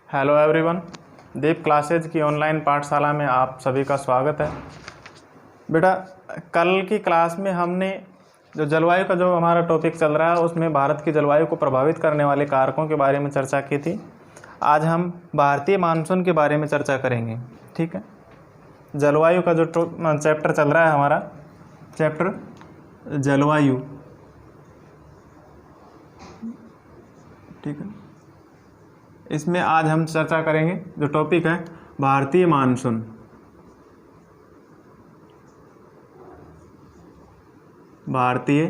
Hello everyone, दीप classes की online पाठशाला में आप सभी का स्वागत है। बेटा, कल की क्लास में हमने जो जलवायु का जो हमारा टॉपिक चल रहा है उसमें भारत की जलवायु को प्रभावित करने वाले कारकों के बारे में चर्चा की थी। आज हम भारतीय मानसून के बारे में चर्चा करेंगे। ठीक है, जलवायु का जो चैप्टर चल रहा है हमारा चैप्टर जलवायु। ठीक है, इसमें आज हम चर्चा करेंगे जो टॉपिक है भारतीय मानसून। भारतीय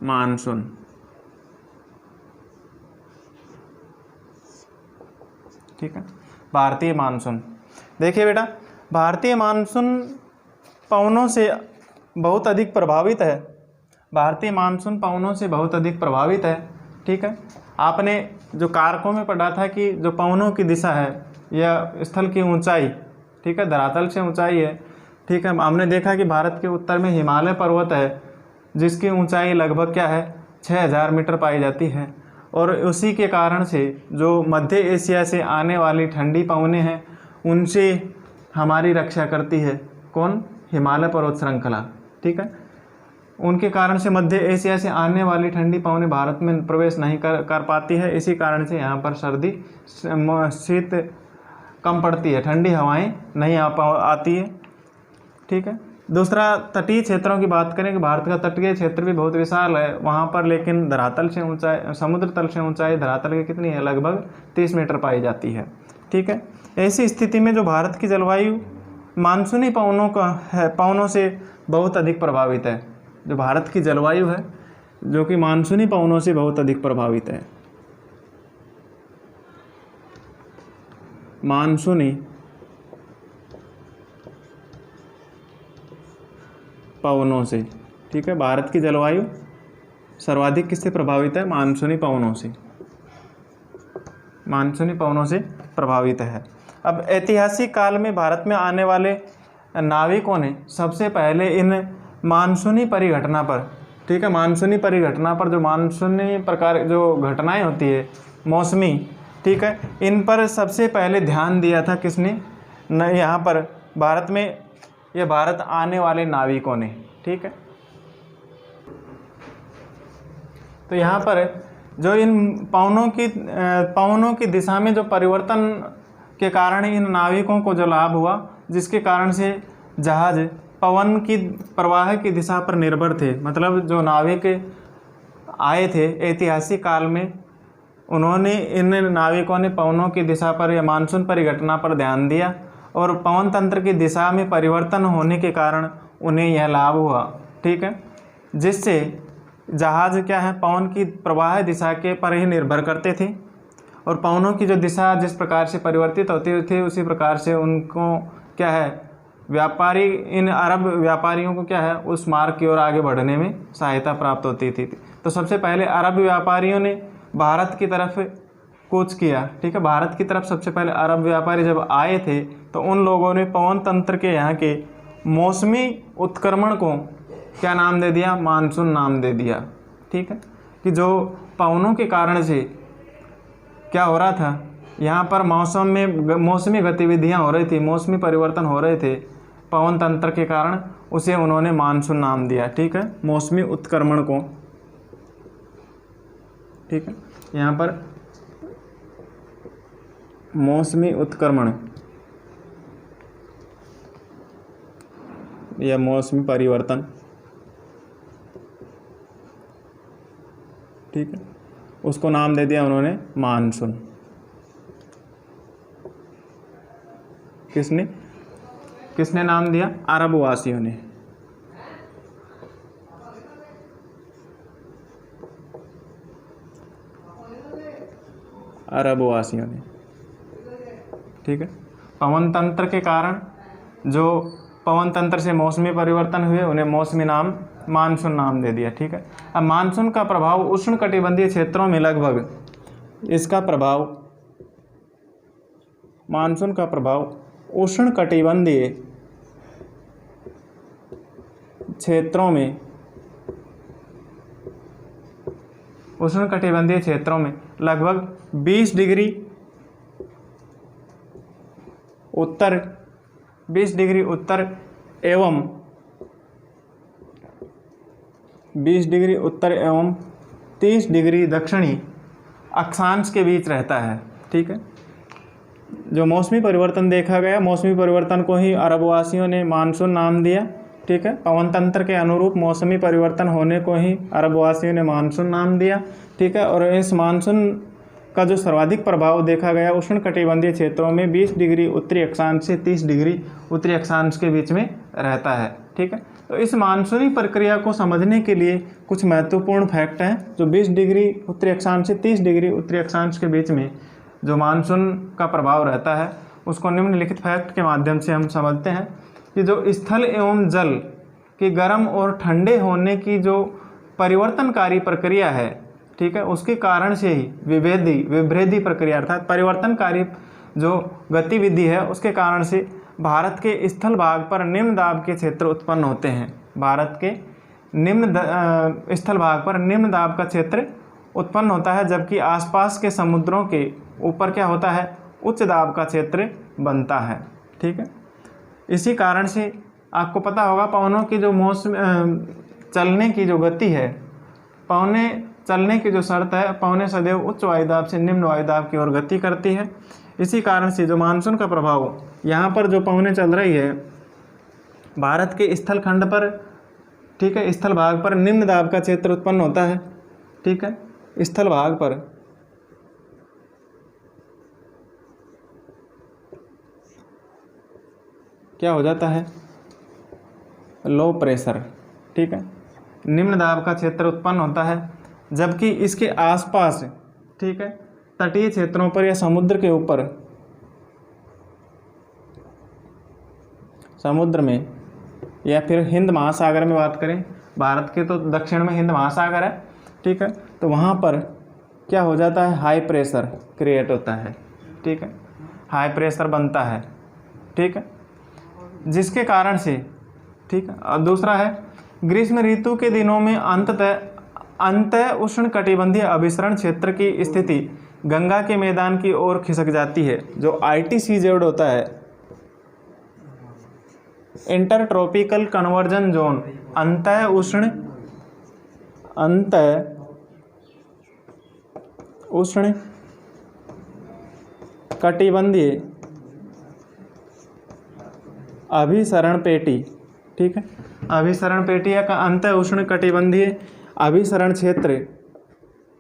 मानसून। ठीक है, भारतीय मानसून। देखिए बेटा, भारतीय मानसून पवनों से बहुत अधिक प्रभावित है। भारतीय मानसून पवनों से बहुत अधिक प्रभावित है। ठीक है, आपने जो कारकों में पढ़ा था कि जो पवनों की दिशा है या स्थल की ऊंचाई, ठीक है, धरातल से ऊंचाई है। ठीक है, हमने देखा कि भारत के उत्तर में हिमालय पर्वत है जिसकी ऊंचाई लगभग क्या है 6000 मीटर पाई जाती है। और उसी के कारण से जो मध्य एशिया से आने वाली ठंडी पवनें हैं उनसे हमारी रक्षा करती है। कौन? हिमालय पर्वत श्रृंखला। ठीक है, उनके कारण से मध्य एशिया से आने वाली ठंडी पवनें भारत में प्रवेश नहीं कर पाती है। इसी कारण से यहाँ पर सर्दी शीत कम पड़ती है, ठंडी हवाएं नहीं आती है। ठीक है, दूसरा तटीय क्षेत्रों की बात करें कि भारत का तटीय क्षेत्र भी बहुत विशाल है वहाँ पर, लेकिन धरातल से ऊंचाई, समुद्र तल से ऊंचाई धरातल की कितनी है? लगभग 30 मीटर पाई जाती है। ठीक है, ऐसी स्थिति में जो भारत की जलवायु मानसूनी पवनों से बहुत अधिक प्रभावित है। जो भारत की जलवायु है जो कि मानसूनी पवनों से बहुत अधिक प्रभावित है। मानसूनी पवनों से। ठीक है, भारत की जलवायु सर्वाधिक किससे प्रभावित है? मानसूनी पवनों से। मानसूनी पवनों से प्रभावित है। अब ऐतिहासिक काल में भारत में आने वाले नाविकों ने सबसे पहले इन मानसूनी परिघटना पर, ठीक है, मानसूनी परिघटना पर जो मानसूनी प्रकार जो घटनाएं होती है मौसमी, ठीक है, इन पर सबसे पहले ध्यान दिया था किसने? यहाँ पर भारत में, ये भारत आने वाले नाविकों ने। ठीक है, तो यहाँ पर जो इन पवनों की दिशा में जो परिवर्तन के कारण इन नाविकों को जो लाभ हुआ, जिसके कारण से जहाज पवन की प्रवाह की दिशा पर निर्भर थे। मतलब जो नाविक आए थे ऐतिहासिक काल में, उन्होंने इन नाविकों ने पवनों की दिशा पर या मानसून परिघटना पर ध्यान दिया और पवन तंत्र की दिशा में परिवर्तन होने के कारण उन्हें यह लाभ हुआ। ठीक है, जिससे जहाज क्या है पवन की प्रवाह दिशा के पर ही निर्भर करते थे और पवनों की जो दिशा जिस प्रकार से परिवर्तित होती थी उसी प्रकार से उनको क्या है व्यापारी, इन अरब व्यापारियों को क्या है उस मार्ग की ओर आगे बढ़ने में सहायता प्राप्त होती थी। तो सबसे पहले अरब व्यापारियों ने भारत की तरफ कूच किया। ठीक है, भारत की तरफ सबसे पहले अरब व्यापारी जब आए थे तो उन लोगों ने पवन तंत्र के यहाँ के मौसमी उत्क्रमण को क्या नाम दे दिया? मानसून नाम दे दिया। ठीक है, कि जो पवनों के कारण से क्या हो रहा था, यहाँ पर मौसम में मौसमी गतिविधियाँ हो रही थी, मौसमी परिवर्तन हो रहे थे पवन तंत्र के कारण, उसे उन्होंने मानसून नाम दिया। ठीक है, मौसमी उत्क्रमण को। ठीक है, यहाँ पर मौसमी उत्क्रमण या मौसमी परिवर्तन, ठीक है, उसको नाम दे दिया उन्होंने मानसून। किसने नाम दिया? अरब वासियों ने। अरब वासियों ने। ठीक है, पवन तंत्र के कारण जो पवन तंत्र से मौसमी परिवर्तन हुए उन्हें मौसमी नाम मानसून नाम दे दिया। ठीक है, अब मानसून का प्रभाव उष्णकटिबंधीय क्षेत्रों में लगभग, इसका प्रभाव, मानसून का प्रभाव उष्णकटिबंधीय क्षेत्रों में, उष्णकटिबंधीय क्षेत्रों में लगभग 20 डिग्री उत्तर 20 डिग्री उत्तर एवं 20 डिग्री उत्तर एवं 30 डिग्री दक्षिणी अक्षांश के बीच रहता है। ठीक है, जो मौसमी परिवर्तन देखा गया, मौसमी परिवर्तन को ही अरबवासियों ने मानसून नाम दिया। ठीक है, पवन तंत्र के अनुरूप मौसमी परिवर्तन होने को ही अरबवासियों ने मानसून नाम दिया। ठीक है, और इस मानसून का जो सर्वाधिक प्रभाव देखा गया उष्णकटिबंधीय क्षेत्रों में 20 डिग्री उत्तरी अक्षांश से 30 डिग्री उत्तरी अक्षांश के बीच में रहता है। ठीक है, तो इस मानसूनी प्रक्रिया को समझने के लिए कुछ महत्वपूर्ण फैक्ट हैं। जो 20 डिग्री उत्तरी अक्षांश से 30 डिग्री उत्तरी अक्षांश के बीच में जो मानसून का प्रभाव रहता है उसको निम्नलिखित फैक्ट के माध्यम से हम समझते हैं कि जो स्थल एवं जल के गर्म और ठंडे होने की जो परिवर्तनकारी प्रक्रिया है, ठीक है, उसके कारण से ही विभेदी प्रक्रिया अर्थात परिवर्तनकारी जो गतिविधि है उसके कारण से भारत के स्थल भाग पर निम्न दाब के क्षेत्र उत्पन्न होते हैं। भारत के स्थल भाग पर निम्न दाब का क्षेत्र उत्पन्न होता है, जबकि आसपास के समुद्रों के ऊपर क्या होता है, उच्च दाब का क्षेत्र बनता है। ठीक है, इसी कारण से आपको पता होगा पवनों की जो मौसम चलने की जो गति है, पवने चलने की जो शर्त है, पवने सदैव उच्च वायुदाब से निम्न वायुदाब की ओर गति करती है। इसी कारण से जो मानसून का प्रभाव यहाँ पर जो पवने चल रही है भारत के स्थल खंड पर, ठीक है, स्थल भाग पर निम्न दाब का क्षेत्र उत्पन्न होता है। ठीक है, स्थल भाग पर क्या हो जाता है, लो प्रेशर। ठीक है, निम्न दाब का क्षेत्र उत्पन्न होता है, जबकि इसके आसपास, ठीक है, तटीय क्षेत्रों पर या समुद्र के ऊपर, समुद्र में या फिर हिंद महासागर में बात करें, भारत के तो दक्षिण में हिंद महासागर है। ठीक है, तो वहाँ पर क्या हो जाता है, हाई प्रेशर क्रिएट होता है। ठीक है, हाई प्रेशर बनता है। ठीक है, जिसके कारण से, ठीक है, और दूसरा है ग्रीष्म ऋतु के दिनों में अंतः उष्ण कटिबंधीय अभिसरण क्षेत्र की स्थिति गंगा के मैदान की ओर खिसक जाती है। जो ITCZ होता है, इंटर ट्रॉपिकल कन्वर्जन जोन, अंतः उष्ण कटिबंधीय अभिसरण पेटी। ठीक है, अभिसरण पेटी या अंतः उष्ण कटिबंधीय अभिसरण क्षेत्र,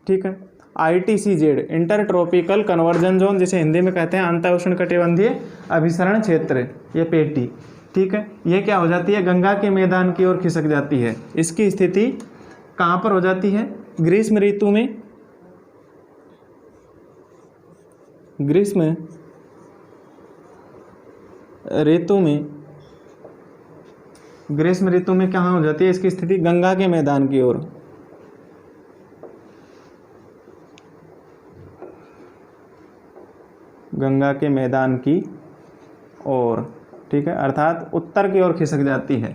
ठीक है, ITCZ inter tropical conversion zone, जिसे हिंदी में कहते हैं अंतः उष्ण कटिबंधीय अभिसरण क्षेत्र, ये पेटी। ठीक है, ये क्या हो जाती है, गंगा के मैदान की ओर खिसक जाती है। इसकी स्थिति कहाँ पर हो जाती है, ग्रीष्म ऋतु में, ग्रीष्म ऋतु में कहाँ हो जाती है इसकी स्थिति, गंगा के मैदान की ओर। गंगा के मैदान की ओर, ठीक है, अर्थात उत्तर की ओर खिसक जाती है।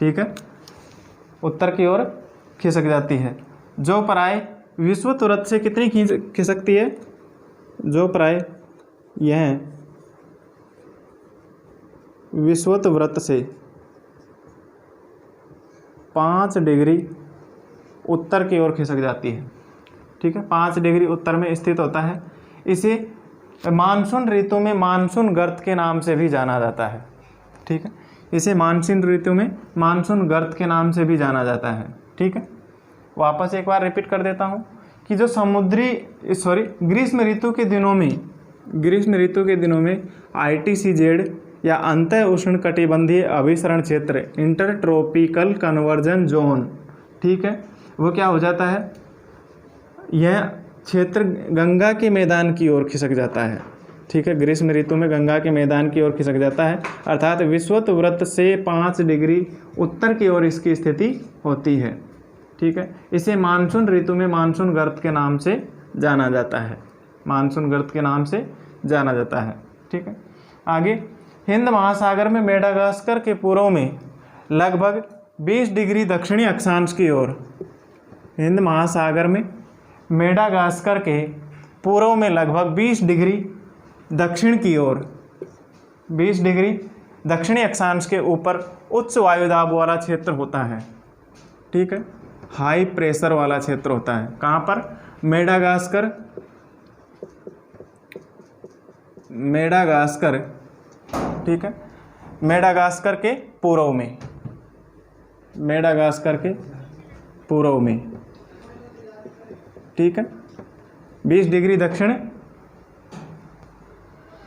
ठीक है, उत्तर की ओर खिसक जाती है, जो प्राय विषुवत वृत्त से कितनी खिसकती है, जो प्राय यह विषुवत वृत्त से 5 डिग्री उत्तर की ओर खिसक जाती है। ठीक है, 5 डिग्री उत्तर में स्थित होता है। इसे मानसून ऋतु में मानसून गर्त के नाम से भी जाना जाता है। ठीक है, इसे मानसून ऋतु में मानसून गर्त के नाम से भी जाना जाता है। ठीक है, वापस एक बार रिपीट कर देता हूँ कि जो ग्रीष्म ऋतु के दिनों में ITCZ या अंतः उष्ण कटिबंधीय अभिसरण क्षेत्र, इंटर ट्रॉपिकल कन्वर्जन जोन, ठीक है, वो क्या हो जाता है, यह क्षेत्र गंगा के मैदान की ओर खिसक जाता है। ठीक है, ग्रीष्म ऋतु में गंगा के मैदान की ओर खिसक जाता है, अर्थात विषुवत वृत्त से 5 डिग्री उत्तर की ओर इसकी स्थिति होती है। ठीक है, इसे मानसून ऋतु में मानसून गर्त के नाम से जाना जाता है, मानसून गर्त के नाम से जाना जाता है। ठीक है, आगे हिंद महासागर में मेडागास्कर के पूर्व में लगभग 20 डिग्री दक्षिणी अक्षांश की ओर, हिंद महासागर में मेडागास्कर के पूर्व में लगभग 20 डिग्री दक्षिण की ओर, 20 डिग्री दक्षिणी अक्षांश के ऊपर उच्च वायुदाब वाला क्षेत्र होता है, ठीक है, हाई प्रेशर वाला क्षेत्र होता है। कहाँ पर? मेडागास्कर, मेडागास्कर, ठीक है, मेडागास्कर के पूर्व में, मेडागास्कर के पूर्व में, ठीक है, 20 डिग्री दक्षिण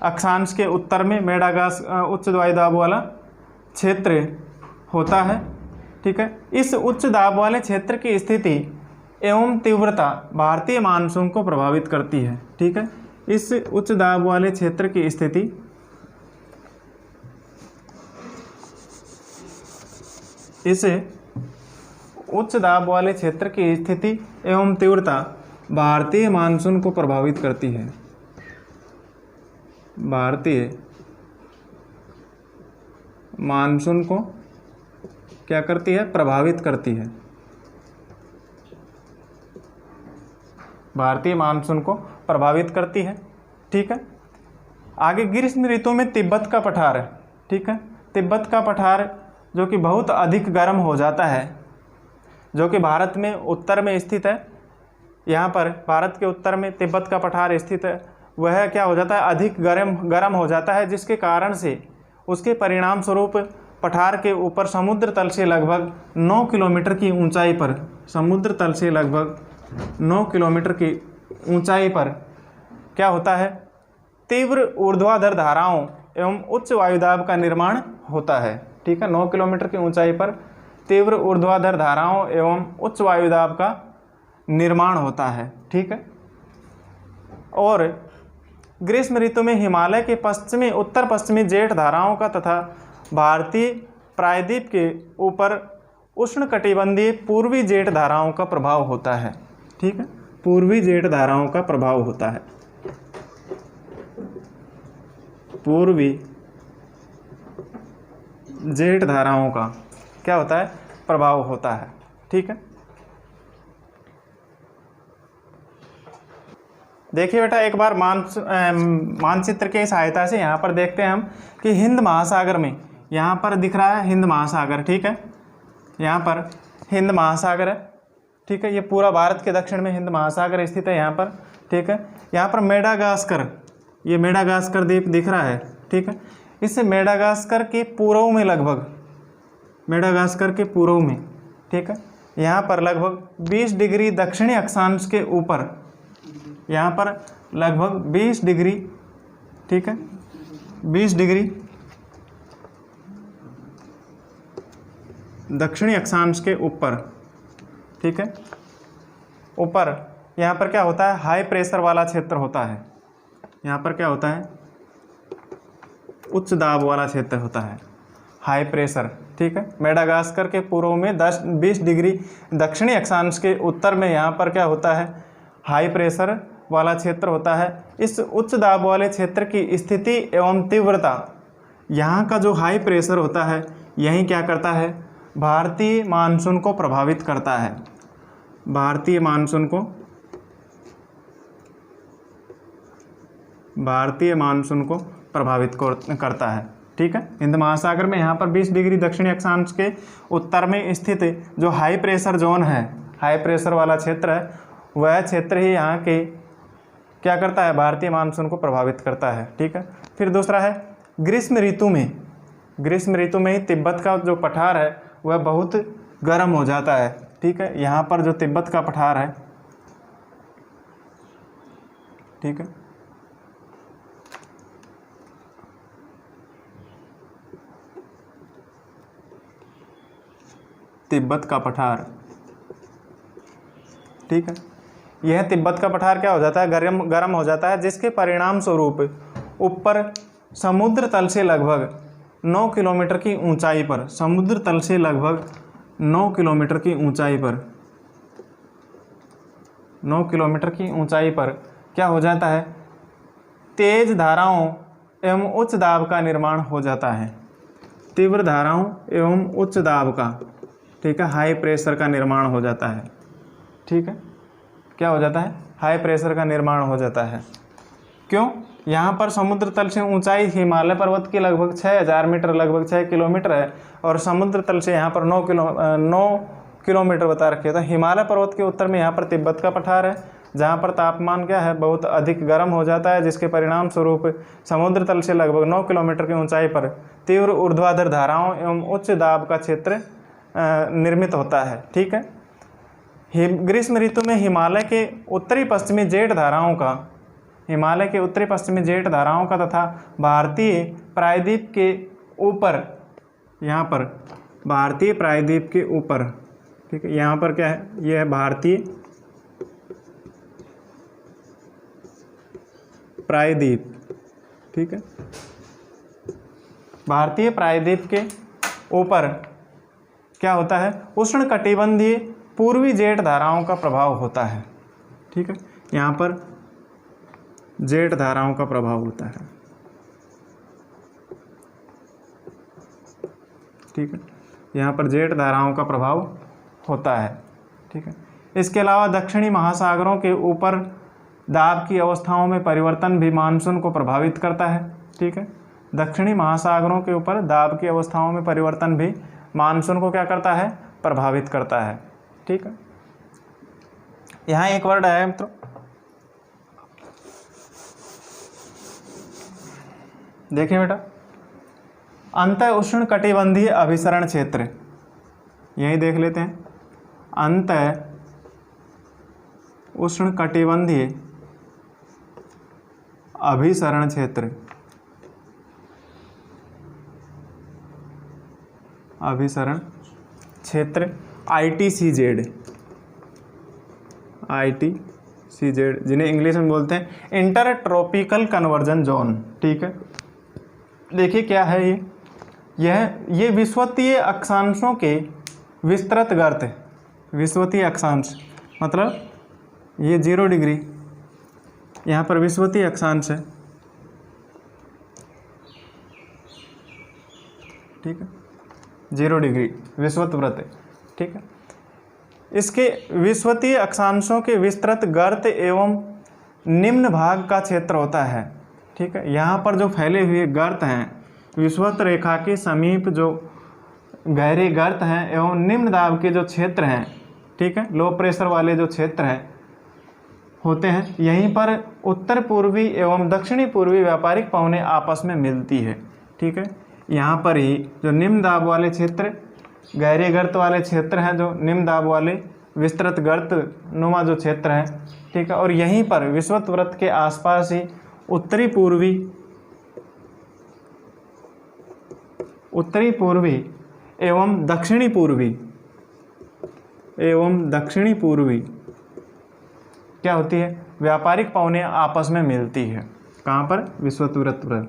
अक्षांश के उत्तर में उच्च वायुदाब वाला क्षेत्र होता है, ठीक है। इस उच्च दाब वाले क्षेत्र की स्थिति एवं तीव्रता भारतीय मानसून को प्रभावित करती है, ठीक है। इस उच्च दाब वाले क्षेत्र की स्थिति इस उच्च दाब वाले क्षेत्र की स्थिति एवं तीव्रता भारतीय मानसून को प्रभावित करती है, भारतीय मानसून को क्या करती है? प्रभावित करती है, भारतीय मानसून को प्रभावित करती है, ठीक है। आगे ग्रीष्म ऋतु में तिब्बत का पठार है, ठीक है, तिब्बत का पठार जो कि बहुत अधिक गर्म हो जाता है, जो कि भारत में उत्तर में स्थित है। यहाँ पर भारत के उत्तर में तिब्बत का पठार स्थित है। वह क्या हो जाता है? अधिक गर्म हो जाता है, जिसके कारण से उसके परिणाम स्वरूप पठार के ऊपर समुद्र तल से लगभग 9 किलोमीटर की ऊंचाई पर, समुद्र तल से लगभग 9 किलोमीटर की ऊंचाई पर क्या होता है? तीव्र ऊर्ध्वाधर धाराओं एवं उच्च वायुदाब का निर्माण होता है, ठीक है। 9 किलोमीटर की ऊंचाई पर तीव्र ऊर्ध्वाधर धाराओं एवं उच्च वायुदाब का निर्माण होता है, ठीक है। और ग्रीष्म ऋतु में हिमालय के पश्चिमी उत्तर पश्चिमी जेठ धाराओं का तथा भारतीय प्रायद्वीप के ऊपर उष्णकटिबंधीय पूर्वी जेठ धाराओं का प्रभाव होता है, ठीक है, पूर्वी जेठ धाराओं का प्रभाव होता है, पूर्वी जेठ धाराओं का क्या होता है? प्रभाव होता है, ठीक है। देखिए बेटा, एक बार मानचित्र की सहायता से यहाँ पर देखते हैं हम कि हिंद महासागर में, यहाँ पर दिख रहा है हिंद महासागर, ठीक है, यहाँ पर हिंद महासागर है, ठीक है। ये पूरा भारत के दक्षिण में हिंद महासागर स्थित है यहाँ पर, ठीक है। यहाँ पर मेडागास्कर, ये मेडागास्कर द्वीप दिख रहा है, ठीक है। इससे मेडागास्कर के पूर्व में लगभग, मेडागास्कर के पूर्व में, ठीक है, यहाँ पर लगभग 20 डिग्री दक्षिणी अक्षांश के ऊपर, यहाँ पर लगभग 20 डिग्री, ठीक है, 20 डिग्री दक्षिणी अक्षांश के ऊपर, ठीक है, ऊपर यहाँ पर क्या होता है? हाई प्रेशर वाला क्षेत्र होता है, यहाँ पर क्या होता है? उच्च दाब वाला क्षेत्र होता है, हाई प्रेशर, ठीक है। मेडागास्कर के पूर्व में 20 डिग्री दक्षिणी अक्षांश के उत्तर में यहाँ पर क्या होता है? हाई प्रेशर वाला क्षेत्र होता है। इस उच्च दाब वाले क्षेत्र की स्थिति एवं तीव्रता, यहाँ का जो हाई प्रेशर होता है, यही क्या करता है? भारतीय मानसून को प्रभावित करता है, भारतीय मानसून को, भारतीय मानसून को प्रभावित करता है, ठीक है। हिंद महासागर में यहाँ पर 20 डिग्री दक्षिणी अक्षांश के उत्तर में स्थित जो हाई प्रेशर जोन है, हाई प्रेशर वाला क्षेत्र है, वह क्षेत्र ही यहाँ के क्या करता है? भारतीय मानसून को प्रभावित करता है, ठीक है। फिर दूसरा है ग्रीष्म ऋतु में, ग्रीष्म ऋतु में ही तिब्बत का जो पठार है वह बहुत गर्म हो जाता है, ठीक है। यहाँ पर जो तिब्बत का पठार है, ठीक है, तिब्बत का पठार, ठीक है, यह तिब्बत का पठार क्या हो जाता है? गर्म हो जाता है, जिसके परिणाम स्वरूप ऊपर समुद्र तल से लगभग 9 किलोमीटर की ऊंचाई पर, समुद्र तल से लगभग 9 किलोमीटर की ऊंचाई पर, 9 किलोमीटर की ऊंचाई पर क्या हो जाता है? तेज धाराओं एवं उच्च दाब का निर्माण हो जाता है, तीव्र धाराओं एवं उच्च दाब का, ठीक है, हाई प्रेशर का निर्माण हो जाता है, ठीक है। क्या हो जाता है? हाई प्रेशर का निर्माण हो जाता है। क्यों? यहाँ पर समुद्र तल से ऊंचाई हिमालय पर्वत की लगभग 6000 मीटर, लगभग 6 किलोमीटर है, और समुद्र तल से यहाँ पर 9 किलोमीटर बता रखे। तो हिमालय पर्वत के उत्तर में यहाँ पर तिब्बत का पठार है, जहाँ पर तापमान क्या है, बहुत अधिक गर्म हो जाता है, जिसके परिणाम स्वरूप समुद्र तल से लगभग 9 किलोमीटर की ऊंचाई पर तीव्र ऊर्ध्वाधर धाराओं एवं उच्च दाब का क्षेत्र निर्मित होता है। ठीक है। ग्रीष्म ऋतु में हिमालय के उत्तरी पश्चिमी जेट धाराओं का तथा भारतीय प्रायद्वीप के ऊपर, यहाँ पर भारतीय प्रायद्वीप के ऊपर, ठीक है, यहाँ पर क्या है, ये है भारतीय प्रायद्वीप, ठीक है, भारतीय प्रायद्वीप के ऊपर क्या होता है, उष्णकटिबंधीय पूर्वी जेट धाराओं का प्रभाव होता है। ठीक है, यहाँ पर जेट धाराओं का प्रभाव होता है। ठीक है, यहाँ पर जेट धाराओं का प्रभाव होता है। ठीक है, इसके अलावा दक्षिणी महासागरों के ऊपर दाब की अवस्थाओं में परिवर्तन भी मानसून को प्रभावित करता है। ठीक है, दक्षिणी महासागरों के ऊपर दाब की अवस्थाओं में परिवर्तन भी मानसून को क्या करता है, प्रभावित करता है। ठीक है, यहाँ एक वर्ड है मित्रों, देखिए बेटा, अंत उष्णकटिबंधीय अभिसरण क्षेत्र, यही देख लेते हैं, अंत उष्णकटिबंधीय अभिसरण क्षेत्र, अभिसरण क्षेत्र ITCZ, जिन्हें इंग्लिश में बोलते हैं इंटर ट्रॉपिकल कन्वर्जन जोन। ठीक है, देखिए क्या है ये विषुवतीय अक्षांशों के विस्तृत गर्त है। विषुवतीय अक्षांश मतलब ये 0 डिग्री, यहाँ पर विषुवतीय अक्षांश है। ठीक है, 0 डिग्री विषुवत वृत्त है। ठीक है, इसके विषुवतीय अक्षांशों के विस्तृत गर्त एवं निम्न भाग का क्षेत्र होता है। ठीक है, यहाँ पर जो फैले हुए गर्त हैं, विषुवत रेखा के समीप जो गहरे गर्त हैं एवं निम्न दाब के जो क्षेत्र हैं, ठीक है, लो प्रेशर वाले जो क्षेत्र हैं होते हैं, यहीं पर उत्तर पूर्वी एवं दक्षिणी पूर्वी व्यापारिक पवनें आपस में मिलती है। ठीक है, यहाँ पर ही जो निम्न दाब वाले क्षेत्र, गहरे गर्त वाले क्षेत्र हैं, जो निम्न दाब वाले विस्तृत गर्त नुमा जो क्षेत्र है, ठीक है, और यहीं पर विषुवत वृत्त के आसपास ही उत्तरी पूर्वी एवं दक्षिणी पूर्वी क्या होती है, व्यापारिक पवनें आपस में मिलती है। कहाँ पर, विषुवत वृत्त पर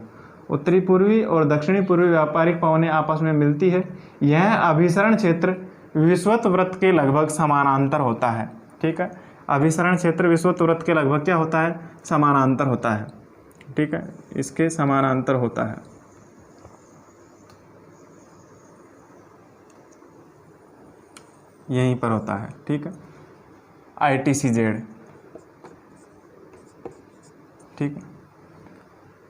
उत्तरी पूर्वी और दक्षिणी पूर्वी व्यापारिक पवनें आपस में मिलती है। यह अभिसरण क्षेत्र विषुवत वृत्त के लगभग समानांतर होता है। ठीक है, अभिसरण क्षेत्र विषुवत वृत्त के लगभग क्या होता है, समानांतर होता है। ठीक है, इसके समानांतर होता है। यहीं पर होता है। ठीक है, ITCZ। ठीक है,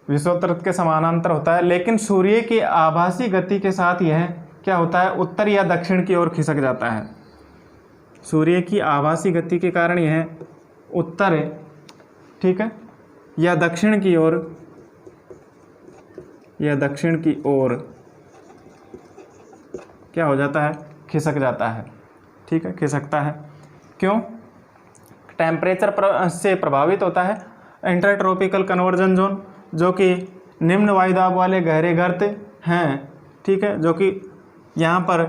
विषुवत वृत्त के समानांतर होता है, लेकिन सूर्य की आभासी गति के साथ यह क्या होता है, उत्तर या दक्षिण की ओर खिसक जाता है। सूर्य की आभासी गति के कारण यह उत्तर, ठीक है, या दक्षिण की ओर क्या हो जाता है, खिसक जाता है। ठीक है, खिसकता है। क्यों, टेम्परेचर से प्रभावित होता है। इंटर ट्रॉपिकल कन्वर्जन जोन, जो कि निम्न वायुदाब वाले गहरे गर्त हैं, ठीक है, जो कि यहाँ पर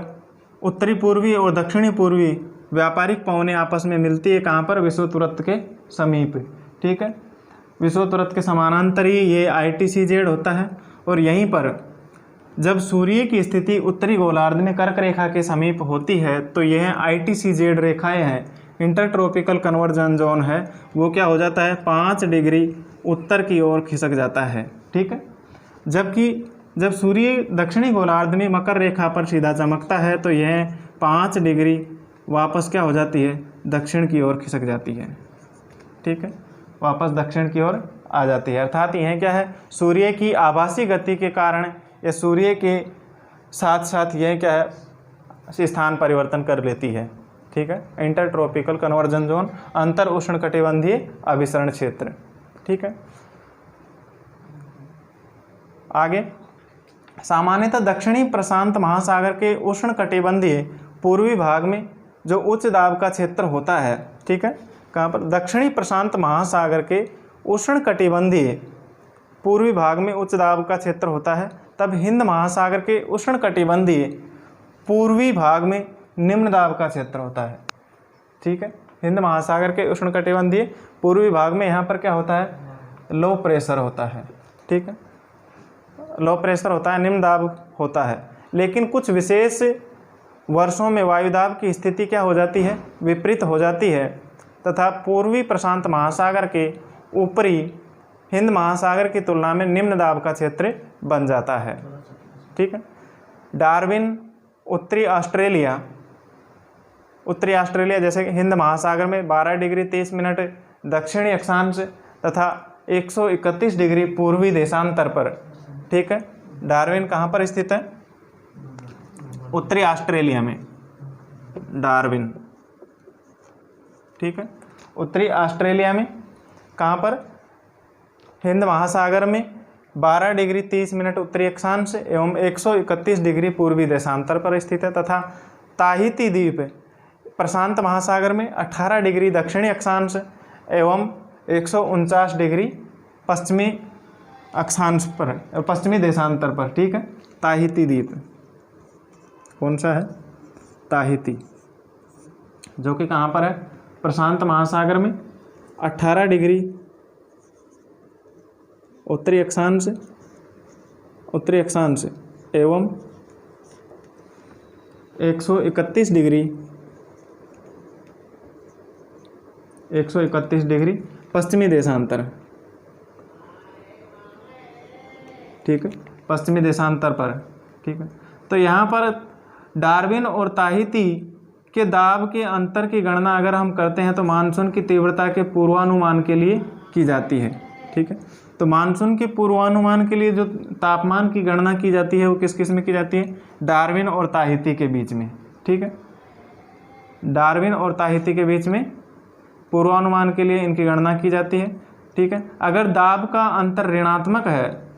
उत्तरी पूर्वी और दक्षिणी पूर्वी व्यापारिक पवनें आपस में मिलती है। कहाँ पर, विषुवत वृत्त के समीप। ठीक है, विषुवत वृत्त के समानांतर ही ये ITCZ होता है। और यहीं पर जब सूर्य की स्थिति उत्तरी गोलार्ध में कर्क रेखा के समीप होती है, तो यह ITCZ रेखाएं हैं, इंटर ट्रॉपिकल कन्वर्जन जोन है, वो क्या हो जाता है, 5 डिग्री उत्तर की ओर खिसक जाता है। ठीक है, जबकि जब सूर्य दक्षिणी गोलार्ध में मकर रेखा पर सीधा चमकता है, तो यह 5 डिग्री वापस क्या हो जाती है, दक्षिण की ओर खिसक जाती है। ठीक है, वापस दक्षिण की ओर आ जाती है। अर्थात यह क्या है, सूर्य की आभासी गति के कारण या सूर्य के साथ साथ यह क्या है, स्थान परिवर्तन कर लेती है। ठीक है, इंटर ट्रॉपिकल कन्वर्जन जोन, अंतर उष्णकटिबंधीय अभिसरण क्षेत्र। ठीक है, आगे सामान्यतः दक्षिणी प्रशांत महासागर के उष्णकटिबंधीय पूर्वी भाग में जो उच्च दाब का क्षेत्र होता है, ठीक है, कहाँ पर, दक्षिणी प्रशांत महासागर के उष्णकटिबंधीय पूर्वी भाग में उच्च दाब का क्षेत्र होता है, तब हिंद महासागर के उष्णकटिबंधीय पूर्वी भाग में निम्न दाब का क्षेत्र होता है। ठीक है, हिंद महासागर के उष्णकटिबंधीय पूर्वी भाग में यहाँ पर क्या होता है, लो प्रेशर होता है। ठीक है, लो प्रेशर होता है, निम्न दाब होता है। लेकिन कुछ विशेष वर्षों में वायुदाब की स्थिति क्या हो जाती है, विपरीत हो जाती है, तथा पूर्वी प्रशांत महासागर के ऊपरी हिंद महासागर की तुलना में निम्न दाब का क्षेत्र बन जाता है। ठीक है, डार्विन उत्तरी ऑस्ट्रेलिया जैसे हिंद महासागर में 12 डिग्री 30 मिनट दक्षिणी अक्षांश तथा 131 डिग्री पूर्वी देशांतर पर। ठीक है, डार्विन कहाँ पर स्थित है, उत्तरी ऑस्ट्रेलिया में, डार्विन। ठीक है, उत्तरी ऑस्ट्रेलिया में कहाँ पर, हिंद महासागर में 12 डिग्री 30 मिनट उत्तरी अक्षांश एवं 131 डिग्री पूर्वी देशांतर पर स्थित है, तथा ताहिती द्वीप प्रशांत महासागर में 18 डिग्री दक्षिणी अक्षांश एवं 149 डिग्री पश्चिमी अक्षांश पर, पश्चिमी देशांतर पर। ठीक है, ताहिती द्वीप कौन सा है, ताहिती, जो कि कहाँ पर है, प्रशांत महासागर में 18 डिग्री उत्तरी अक्षांश एवं 131 डिग्री पश्चिमी देशांतर। ठीक है, पश्चिमी देशांतर पर। ठीक है, तो यहाँ पर डार्विन और ताहिती के दाब के अंतर की गणना अगर हम करते हैं तो मानसून की तीव्रता के पूर्वानुमान के लिए की जाती है। ठीक है, तो मानसून के पूर्वानुमान के लिए जो तापमान की गणना की जाती है वो किस किस में की जाती है, डार्विन और ताहिती के बीच में। ठीक है, डार्विन और ताहिती के बीच में पूर्वानुमान के लिए इनकी गणना की जाती है। ठीक है, अगर दाब का अंतर ऋणात्मक है,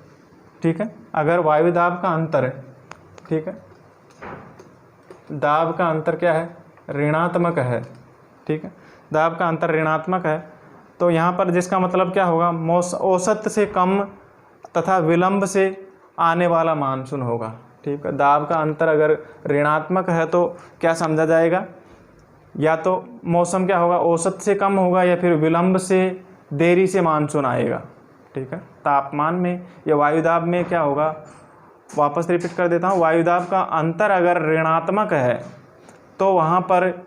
ठीक है, अगर वायु दाब का अंतर है, ठीक है, दाब का अंतर क्या है, ऋणात्मक है। ठीक है, दाब का अंतर ऋणात्मक है, तो यहाँ पर जिसका मतलब क्या होगा, औसत से कम तथा विलंब से आने वाला मानसून होगा। ठीक है, दाब का अंतर अगर ऋणात्मक है तो क्या समझा जाएगा, या तो मौसम क्या होगा, औसत से कम होगा, या फिर विलंब से देरी से मानसून आएगा। ठीक है, तापमान में या वायुदाब में क्या होगा, वापस रिपीट कर देता हूँ, वायुदाब का अंतर अगर ऋणात्मक है तो वहाँ पर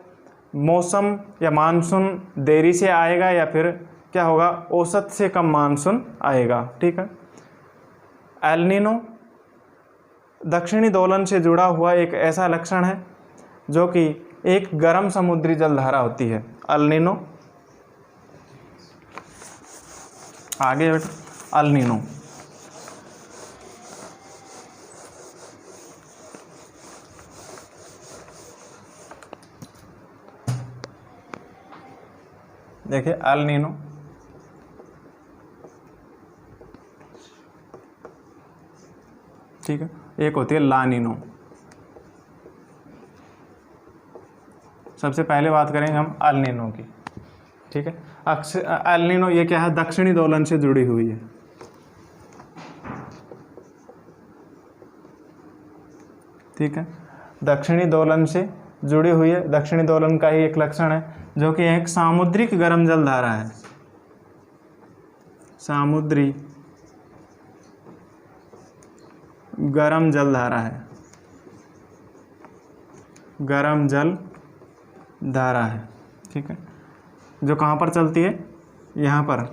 मौसम या मानसून देरी से आएगा, या फिर क्या होगा, औसत से कम मानसून आएगा। ठीक है, एल नीनो दक्षिणी दोलन से जुड़ा हुआ एक ऐसा लक्षण है जो कि एक गर्म समुद्री जलधारा होती है। एल नीनो, आगे बेटा, एल नीनो देखिए, एल नीनो ठीक है, एक होती है ला नीनो। सबसे पहले बात करेंगे हम एल नीनो की। ठीक है, एल नीनो ये क्या है, दक्षिणी दोलन से जुड़ी हुई है। ठीक है, दक्षिणी दोलन से जुड़ी हुई है। दक्षिणी दोलन का ही एक लक्षण है जो कि एक सामुद्रिक गर्म जलधारा है। सामुद्री गर्म जलधारा है, गर्म जल धारा है। ठीक है, जो कहाँ पर चलती है, यहाँ पर।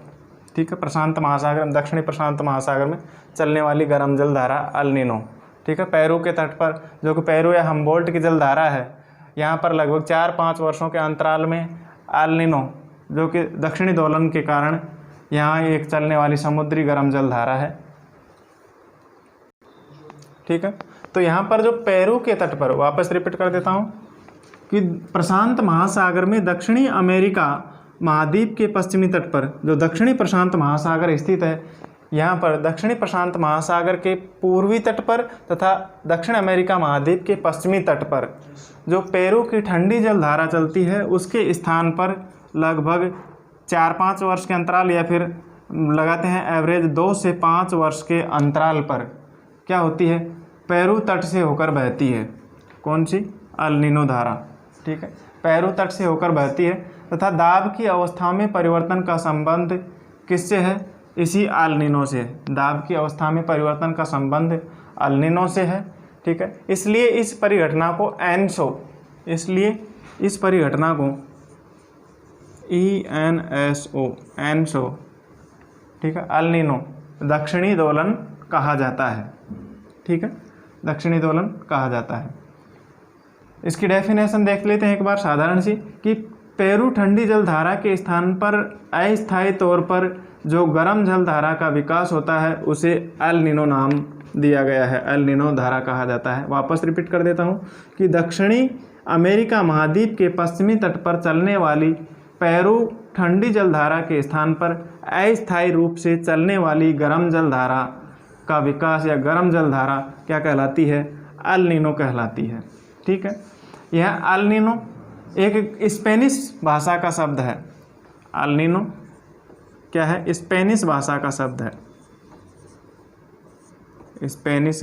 ठीक है, प्रशांत महासागर, दक्षिणी प्रशांत महासागर में चलने वाली गर्म जल धारा एल नीनो। ठीक है, पेरू के तट पर, जो कि पेरू या हम्बोल्ट की जल धारा है, यहाँ पर लगभग 4-5 वर्षों के अंतराल में एल नीनो, जो कि दक्षिणी दोलन के कारण यहाँ एक चलने वाली समुद्री गर्म जलधारा है। ठीक है, तो यहाँ पर जो पेरू के तट पर, वापस रिपीट कर देता हूँ कि प्रशांत महासागर में दक्षिणी अमेरिका महाद्वीप के पश्चिमी तट पर, जो दक्षिणी प्रशांत महासागर स्थित है, यहाँ पर दक्षिणी प्रशांत महासागर के पूर्वी तट पर तथा दक्षिण अमेरिका महाद्वीप के पश्चिमी तट पर जो पेरू की ठंडी जलधारा चलती है, उसके स्थान पर लगभग 4-5 वर्ष के अंतराल, या फिर लगाते हैं एवरेज 2 से 5 वर्ष के अंतराल पर क्या होती है, पेरू तट से होकर बहती है। कौन सी? अल नीनो धारा। ठीक है, पेरू तट से होकर बहती है तथा दाब की अवस्था में परिवर्तन का संबंध किससे है? इसी अल नीनो से। दाब की अवस्था में परिवर्तन का संबंध अल नीनो से है। ठीक है, इसलिए इस परिघटना को एनसो, इसलिए इस परिघटना को ENSO, एनसो, ठीक है, अल नीनो दक्षिणी दोलन कहा जाता है। ठीक है, दक्षिणी दोलन कहा जाता है। इसकी डेफिनेशन देख लेते हैं एक बार साधारण सी, कि पेरू ठंडी जलधारा के स्थान पर अस्थायी तौर पर जो गर्म जलधारा का विकास होता है उसे एल नीनो नाम दिया गया है, एल नीनो धारा कहा जाता है। वापस रिपीट कर देता हूँ कि दक्षिणी अमेरिका महाद्वीप के पश्चिमी तट पर चलने वाली पेरू ठंडी जलधारा के स्थान पर अस्थायी रूप से चलने वाली गर्म जलधारा का विकास या गर्म जलधारा क्या कहलाती है? एल नीनो कहलाती है। ठीक है, यह एल नीनो एक स्पेनिश भाषा का शब्द है। एल नीनो क्या है? स्पेनिश भाषा का शब्द है, स्पेनिश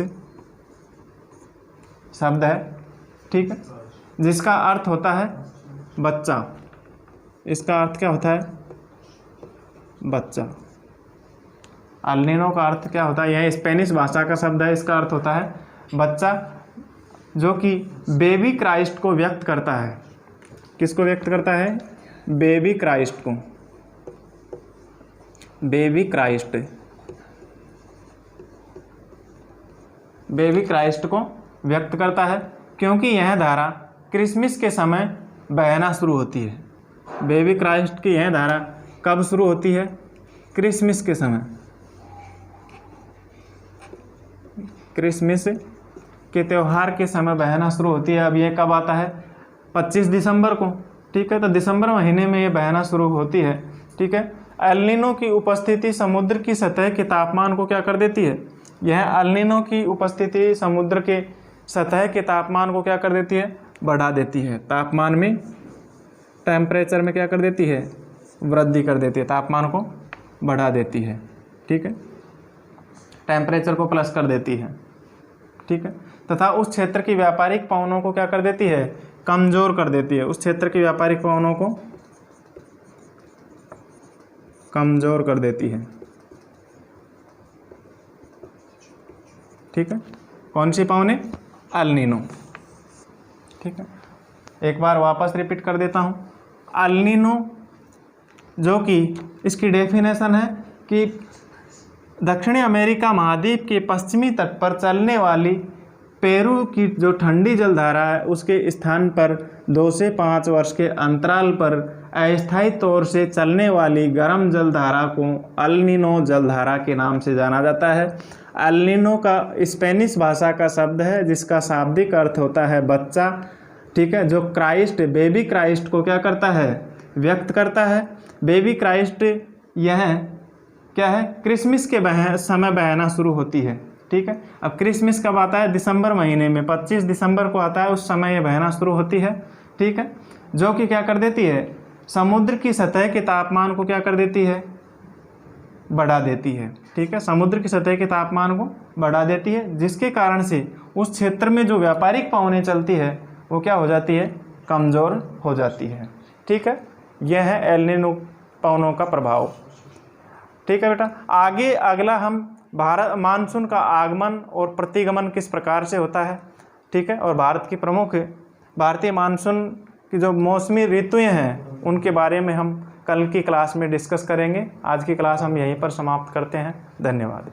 शब्द है। ठीक है, जिसका अर्थ होता है बच्चा। इसका अर्थ क्या होता है? बच्चा। एल नीनो का अर्थ क्या होता है? यह स्पेनिश भाषा का शब्द है, इसका अर्थ होता है बच्चा, जो कि बेबी क्राइस्ट को व्यक्त करता है। किसको व्यक्त करता है? बेबी क्राइस्ट को। बेबी क्राइस्ट, बेबी क्राइस्ट को व्यक्त करता है, क्योंकि यह धारा क्रिसमस के समय बहना शुरू होती है। बेबी क्राइस्ट की यह धारा कब शुरू होती है? क्रिसमस के समय। क्रिसमस के त्यौहार के समय बहना शुरू होती है। अब ये कब आता है? 25 दिसंबर को। ठीक है, तो दिसंबर महीने में ये बहना शुरू होती है। ठीक है, एल नीनो की उपस्थिति समुद्र की सतह के तापमान को क्या कर देती है? यह एल नीनो की उपस्थिति समुद्र के सतह के तापमान को क्या कर देती है? बढ़ा देती है। तापमान में, टेम्परेचर में क्या कर देती है? वृद्धि कर देती है, तापमान को बढ़ा देती है। ठीक है, टेम्परेचर को प्लस कर देती है। ठीक है, तथा उस क्षेत्र की व्यापारिक पवनों को क्या कर देती है? कमजोर कर देती है। उस क्षेत्र की व्यापारिक पवनों को कमजोर कर देती है। ठीक है, कौन सी पवनें? El Nino. ठीक है, एक बार वापस रिपीट कर देता हूँ। एल नीनो, जो कि इसकी डेफिनेशन है कि दक्षिणी अमेरिका महाद्वीप के पश्चिमी तट पर चलने वाली पेरू की जो ठंडी जलधारा है उसके स्थान पर 2 से 5 वर्ष के अंतराल पर अस्थायी तौर से चलने वाली गर्म जलधारा को एल नीनो जलधारा के नाम से जाना जाता है। एल नीनो का स्पेनिश भाषा का शब्द है, जिसका शाब्दिक अर्थ होता है बच्चा। ठीक है, जो क्राइस्ट, बेबी क्राइस्ट को क्या करता है? व्यक्त करता है। बेबी क्राइस्ट यह क्या है? क्रिसमस के समय बहना शुरू होती है। ठीक है, अब क्रिसमस कब आता है? दिसंबर महीने में, 25 दिसंबर को आता है, उस समय यह बहना शुरू होती है। ठीक है, जो कि क्या कर देती है? समुद्र की सतह के तापमान को क्या कर देती है? बढ़ा देती है। ठीक है, समुद्र की सतह के तापमान को बढ़ा देती है, जिसके कारण से उस क्षेत्र में जो व्यापारिक पवनें चलती है वो क्या हो जाती है? कमज़ोर हो जाती है। ठीक है, यह है एल नीनो पवनों का प्रभाव। ठीक है बेटा, आगे अगला हम भारत मानसून का आगमन और प्रतिगमन किस प्रकार से होता है। ठीक है, और भारत की प्रमुख भारतीय मानसून की जो मौसमी ऋतुएं हैं उनके बारे में हम कल की क्लास में डिस्कस करेंगे। आज की क्लास हम यहीं पर समाप्त करते हैं। धन्यवाद।